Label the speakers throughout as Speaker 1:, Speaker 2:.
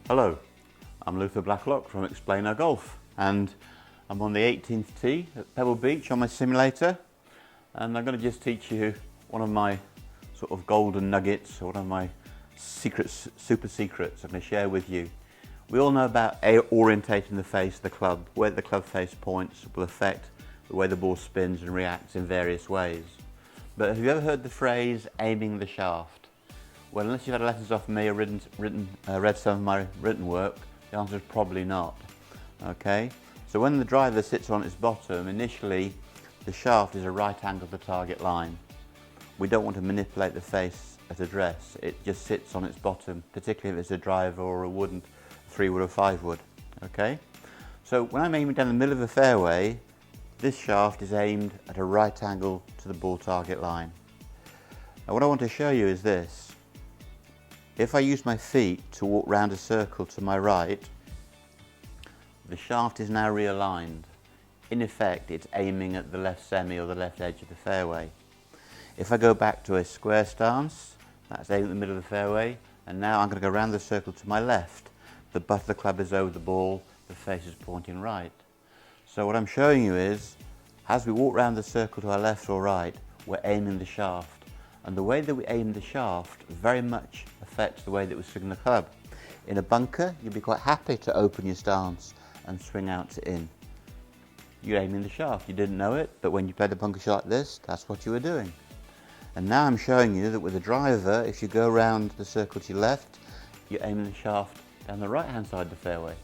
Speaker 1: Hello, I'm Luther Blacklock from Explanar Golf, and I'm on the 18th tee at Pebble Beach on my simulator, and I'm going to just teach you one of my sort of golden nuggets, or one of my secrets, super secrets I'm going to share with you. We all know about orientating the face of the club. Where the club face points will affect the way the ball spins and reacts in various ways. But have you ever heard the phrase aiming the shaft? Well, unless you've had lessons off me or read some of my written work, the answer is probably not. Okay? So when the driver sits on its bottom, initially the shaft is a right angle to the target line. We don't want to manipulate the face at address. It just sits on its bottom, particularly if it's a driver or a wooden 3-wood or 5-wood. Okay? So when I'm aiming down the middle of the fairway, this shaft is aimed at a right angle to the ball target line. Now what I want to show you is this. If I use my feet to walk round a circle to my right, the shaft is now realigned. In effect, it's aiming at the left semi or the left edge of the fairway. If I go back to a square stance, that's aiming at the middle of the fairway, and now I'm going to go around the circle to my left. The butt of the club is over the ball, the face is pointing right. So what I'm showing you is, as we walk round the circle to our left or right, we're aiming the shaft. And the way that we aim the shaft very much affects the way that we swing the club. In a bunker, you'd be quite happy to open your stance and swing out to in. You're aiming the shaft. You didn't know it, but when you played a bunker shot like this, that's what you were doing. And now I'm showing you that with a driver, if you go around the circle to your left, you're aiming the shaft down the right-hand side of the fairway.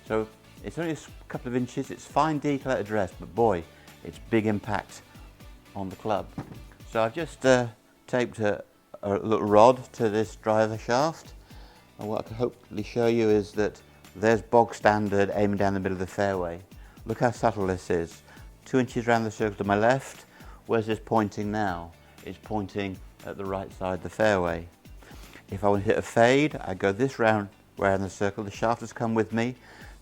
Speaker 1: So it's only a couple of inches, it's fine detail at address, but boy, it's big impact on the club. So I've just taped a little rod to this driver shaft, and what I can hopefully show you is that there's bog standard aiming down the middle of the fairway. Look how subtle this is. 2 inches around the circle to my left. Where's this pointing now? It's pointing at the right side of the fairway. If I want to hit a fade, I go this round around the circle. The shaft has come with me.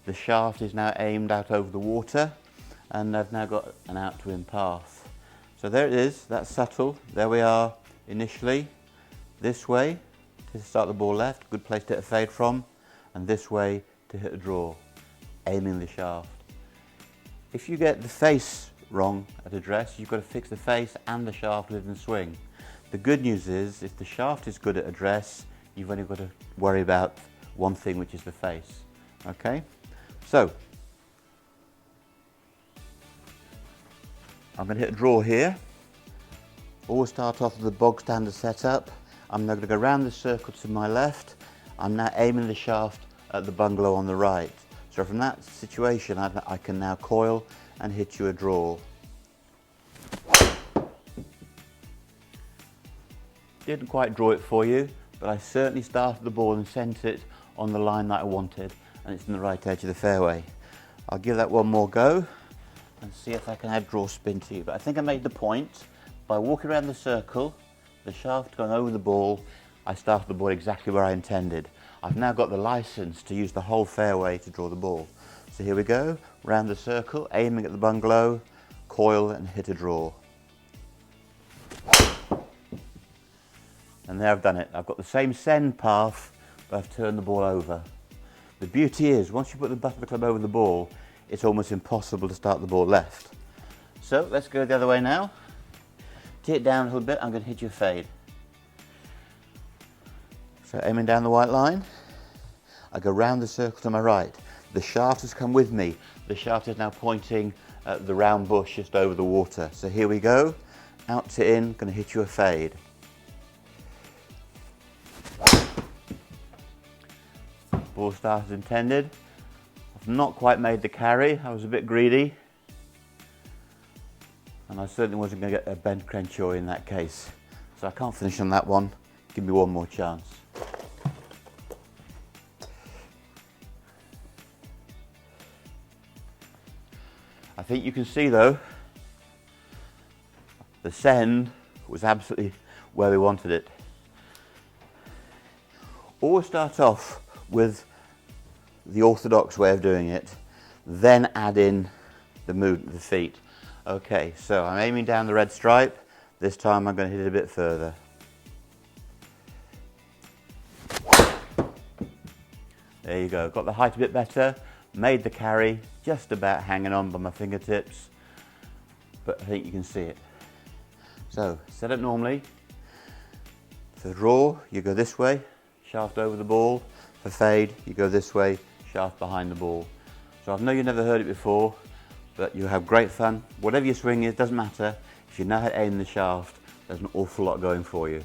Speaker 1: The shaft is now aimed out over the water, and I've now got an out to in path. So there it is, that's subtle. There we are initially. This way to start the ball left, good place to hit a fade from, and this way to hit a draw, aiming the shaft. If you get the face wrong at address, you've got to fix the face and the shaft within the swing. The good news is, if the shaft is good at address, you've only got to worry about one thing, which is the face. Okay? So, I'm going to hit a draw here. Always start off with the bog standard setup. I'm now going to go around the circle to my left. I'm now aiming the shaft at the bungalow on the right. So from that situation, I can now coil and hit you a draw. Didn't quite draw it for you, but I certainly started the ball and sent it on the line that I wanted, and it's in the right edge of the fairway. I'll give that one more go and see if I can add draw spin to you. But I think I made the point. By walking around the circle, the shaft going over the ball, I started the ball exactly where I intended. I've now got the license to use the whole fairway to draw the ball. So here we go, round the circle, aiming at the bungalow, coil and hit a draw. And there I've done it. I've got the same send path, but I've turned the ball over. The beauty is, once you put the butt of the club over the ball, it's almost impossible to start the ball left. So let's go the other way now. Tee it down a little bit, I'm going to hit you a fade. So aiming down the white line, I go round the circle to my right. The shaft has come with me. The shaft is now pointing at the round bush just over the water. So here we go, out to in, going to hit you a fade. Ball start as intended. I've not quite made the carry, I was a bit greedy. And I certainly wasn't going to get a Ben Crenshaw in that case. So I can't finish on that one. Give me one more chance. I think you can see though, the send was absolutely where we wanted it. Always start off with the orthodox way of doing it, then add in the movement of the feet. Okay, so I'm aiming down the red stripe. This time I'm going to hit it a bit further. There you go, got the height a bit better, made the carry just about hanging on by my fingertips, but I think you can see it. So set it normally. For draw, you go this way, shaft over the ball. For fade, you go this way, shaft behind the ball. So I know you've never heard it before, but you have great fun. Whatever your swing is, doesn't matter. If you know how to aim the shaft, there's an awful lot going for you.